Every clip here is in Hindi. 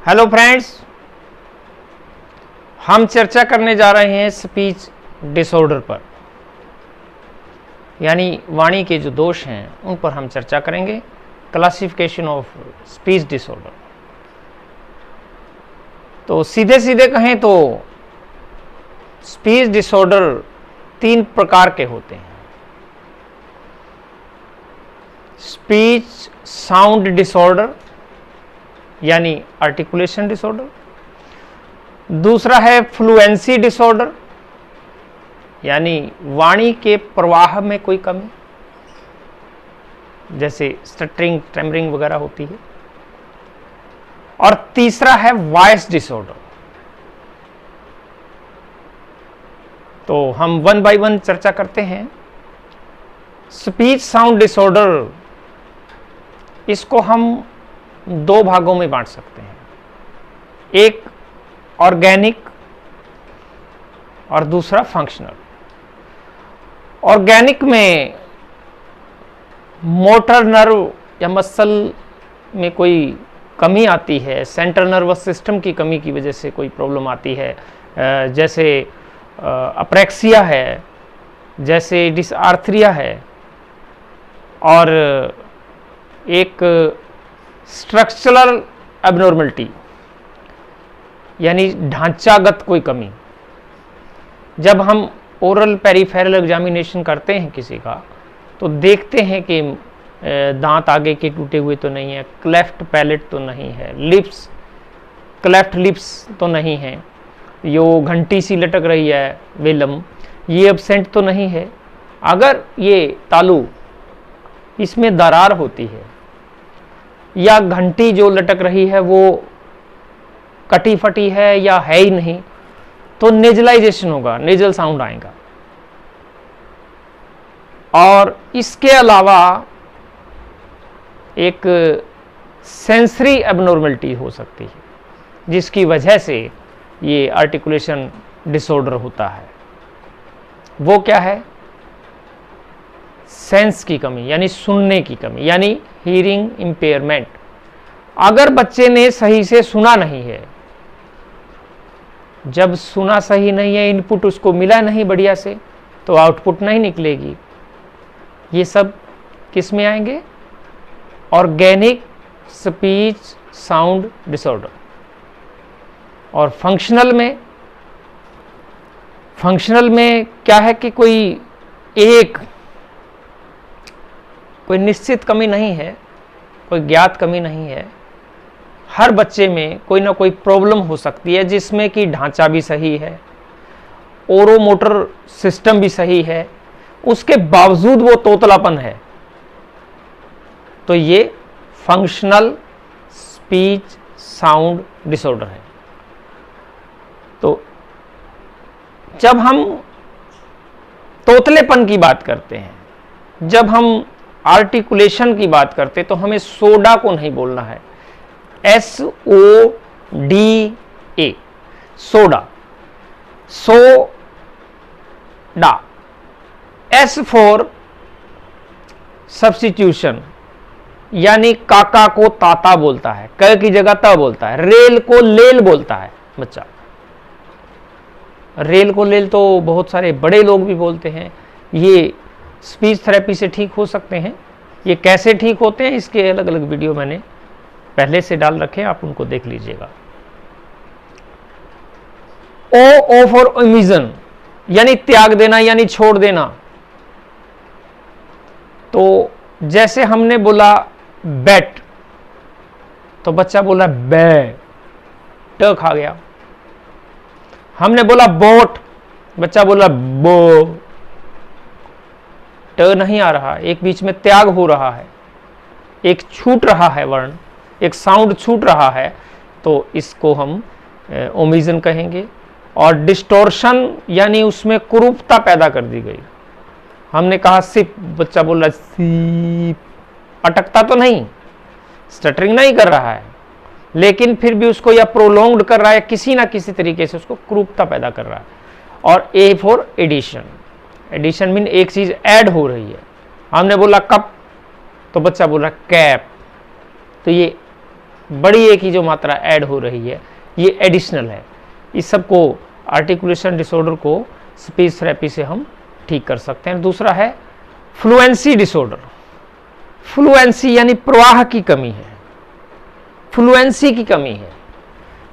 हेलो फ्रेंड्स, हम चर्चा करने जा रहे हैं स्पीच डिसऑर्डर पर, यानी वाणी के जो दोष हैं उन पर हम चर्चा करेंगे। Classification of speech disorder. तो सीधे सीधे कहें तो स्पीच डिसऑर्डर 3 प्रकार के होते हैं। स्पीच साउंड डिसऑर्डर यानी आर्टिकुलेशन डिसऑर्डर, दूसरा है फ्लुएंसी डिसऑर्डर यानी वाणी के प्रवाह में कोई कमी, जैसे स्टटरिंग, ट्रेमरिंग वगैरह होती है, और तीसरा है वॉइस डिसऑर्डर। तो हम 1 बाय 1 चर्चा करते हैं। स्पीच साउंड डिसऑर्डर, इसको हम 2 भागों में बांट सकते हैं, एक ऑर्गेनिक और दूसरा फंक्शनल। ऑर्गेनिक में मोटर नर्व या मसल में कोई कमी आती है, सेंट्रल नर्वस सिस्टम की कमी की वजह से कोई प्रॉब्लम आती है, जैसे अप्रेक्सिया है, जैसे डिसआर्थरिया है, और एक स्ट्रक्चरल एबनॉर्मलिटी यानी ढांचागत कोई कमी। जब हम ओरल पेरिफेरल एग्जामिनेशन करते हैं किसी का, तो देखते हैं कि दांत आगे के टूटे हुए तो नहीं है, क्लेफ्ट पैलेट तो नहीं है, लिप्स क्लेफ्ट लिप्स तो नहीं है, यो घंटी सी लटक रही है वेलम, ये एब्सेंट तो नहीं है। अगर ये तालु इसमें दरार होती है या घंटी जो लटक रही है वो कटी फटी है या है ही नहीं, तो नेजलाइजेशन होगा, नेजल साउंड आएगा। और इसके अलावा एक सेंसरी एबनॉर्मलिटी हो सकती है, जिसकी वजह से ये आर्टिकुलेशन डिसऑर्डर होता है। वो क्या है? सेंस की कमी यानी सुनने की कमी, यानी हीरिंग इंपेयरमेंट। अगर बच्चे ने सही से सुना नहीं है, जब सुना सही नहीं है, इनपुट उसको मिला नहीं बढ़िया से, तो आउटपुट नहीं निकलेगी। ये सब किस में आएंगे? Organic speech sound disorder. और फंक्शनल में क्या है कि कोई निश्चित कमी नहीं है, कोई ज्ञात कमी नहीं है। हर बच्चे में कोई ना कोई प्रॉब्लम हो सकती है, जिसमें कि ढांचा भी सही है, ओरोमोटर सिस्टम भी सही है, उसके बावजूद वो तोतलापन है। तो ये फंक्शनल स्पीच साउंड डिसऑर्डर है। तो जब हम तोतलेपन की बात करते हैं, जब हम आर्टिकुलेशन की बात करते, तो हमें सोडा को नहीं बोलना है, SODA, soda, soda. S for substitution, यानी काका को ताता बोलता है, क की जगह त बोलता है। रेल को लेल बोलता है बच्चा। रेल को लेल तो बहुत सारे बड़े लोग भी बोलते हैं। ये स्पीच थेरेपी से ठीक हो सकते हैं। ये कैसे ठीक होते हैं, इसके अलग अलग वीडियो मैंने पहले से डाल रखे हैं, आप उनको देख लीजिएगा। O फॉर ओमिशन, यानी त्याग देना, यानी छोड़ देना। तो जैसे हमने बोला बैट, तो बच्चा बोला बै, ट खा गया। हमने बोला बोट, बच्चा बोला बो, ट नहीं आ रहा, एक बीच में त्याग हो रहा है, एक छूट रहा है वर्ण, एक साउंड छूट रहा है, तो इसको हम ओमिशन कहेंगे। और डिस्टोर्शन यानी उसमें कुरूपता पैदा कर दी गई। हमने कहा सिप, बच्चा बोल रहा सीप, अटकता तो नहीं, स्टटरिंग नहीं कर रहा है, लेकिन फिर भी उसको या प्रोलोंग्ड कर रहा है, किसी ना किसी तरीके से उसको कुरूपता पैदा कर रहा है। और A for addition, addition mean एक चीज ऐड हो रही है। हमने बोला कप, तो बच्चा बोल रहा कैप, तो ये बड़ी ए की जो मात्रा ऐड हो रही है ये एडिशनल है। इस सब को आर्टिकुलेशन डिसऑर्डर को स्पीच थेरेपी से हम ठीक कर सकते हैं। दूसरा है फ्लुएंसी डिसऑर्डर। फ्लुएंसी यानी प्रवाह की कमी है, फ्लुएंसी की कमी है।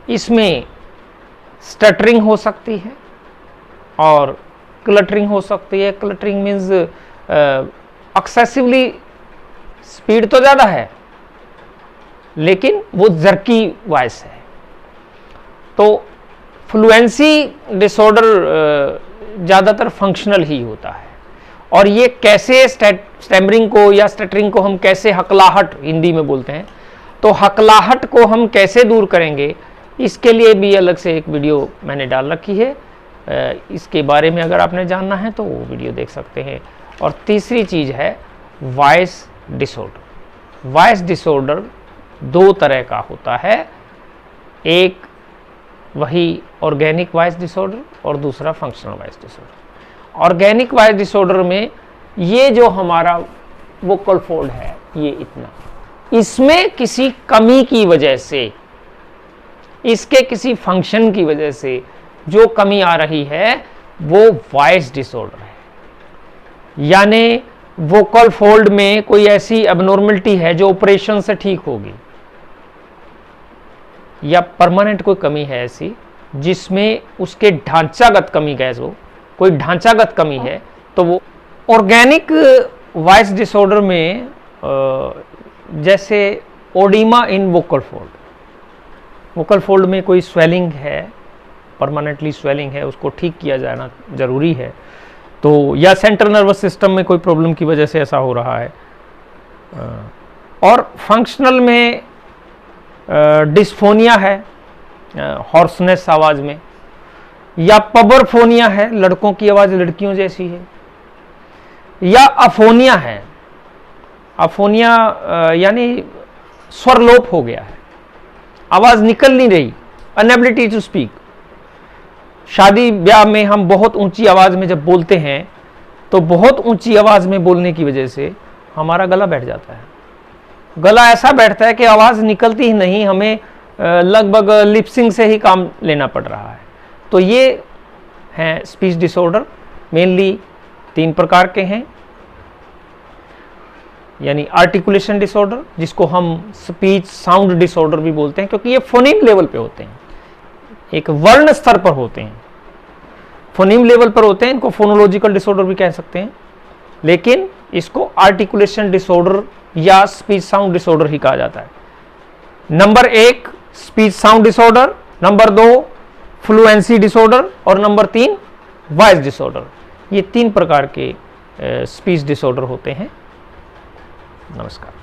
इसमें स्टटरिंग हो सकती है और क्लटरिंग हो सकती है। क्लटरिंग मीन्स एक्सेसिवली स्पीड तो ज़्यादा है लेकिन वो जर्की वॉइस है। तो फ्लुएंसी डिसऑर्डर ज़्यादातर फंक्शनल ही होता है। और ये कैसे स्टैमरिंग को या स्टटरिंग को हम कैसे, हकलाहट हिंदी में बोलते हैं, तो हकलाहट को हम कैसे दूर करेंगे इसके लिए भी अलग से एक वीडियो मैंने डाल रखी है। इसके बारे में अगर आपने जानना है तो वो वीडियो देख सकते हैं। और तीसरी चीज़ है वॉइस डिसऑर्डर। वॉइस डिसऑर्डर दो तरह का होता है, एक वही ऑर्गेनिक वॉइस डिसऑर्डर और दूसरा functional voice disorder. Organic voice disorder में ये जो हमारा वोकल फोल्ड है ये इतना, इसमें किसी कमी की वजह से, इसके किसी फंक्शन की वजह से जो कमी आ रही है वो वॉइस डिसऑर्डर है। यानी वोकल फोल्ड में कोई ऐसी एबनॉर्मलिटी है जो ऑपरेशन से ठीक होगी, या परमानेंट कोई कमी है ऐसी जिसमें उसके ढांचागत कमी गैस हो, कोई ढांचागत कमी है, तो वो ऑर्गेनिक वॉइस डिसऑर्डर में जैसे ओडिमा इन वोकल फोल्ड, वोकल फोल्ड में कोई स्वेलिंग है, परमानेंटली स्वेलिंग है, उसको ठीक किया जाना जरूरी है। तो या सेंट्रल नर्वस सिस्टम में कोई प्रॉब्लम की वजह से ऐसा हो रहा है। और फंक्शनल में डिस्फोनिया है, हॉर्सनेस आवाज़ में, या पबरफोनिया है, लड़कों की आवाज़ लड़कियों जैसी है, या अफोनिया है। अफोनिया यानी स्वरलोप हो गया है, आवाज़ निकल नहीं रही, अनएबिलिटी टू स्पीक। शादी ब्याह में हम बहुत ऊंची आवाज़ में जब बोलते हैं तो बहुत ऊंची आवाज़ में बोलने की वजह से हमारा गला बैठ जाता है। गला ऐसा बैठता है कि आवाज़ निकलती ही नहीं, हमें लगभग लिपसिंग से ही काम लेना पड़ रहा है। तो ये हैं स्पीच डिसऑर्डर, मेनली 3 प्रकार के हैं, यानी आर्टिकुलेशन डिसऑर्डर जिसको हम स्पीच साउंड डिसऑर्डर भी बोलते हैं, क्योंकि ये फोनीम लेवल पे होते हैं, एक वर्ण स्तर पर होते हैं, फोनीम लेवल पर होते हैं। इनको फोनोलॉजिकल डिसऑर्डर भी कह सकते हैं, लेकिन इसको आर्टिकुलेशन डिसऑर्डर या स्पीच साउंड डिसऑर्डर ही कहा जाता है। Number 1 speech sound disorder, number 2 fluency disorder और नंबर 3 वॉइस डिसऑर्डर। ये 3 प्रकार के स्पीच डिसऑर्डर होते हैं। नमस्कार।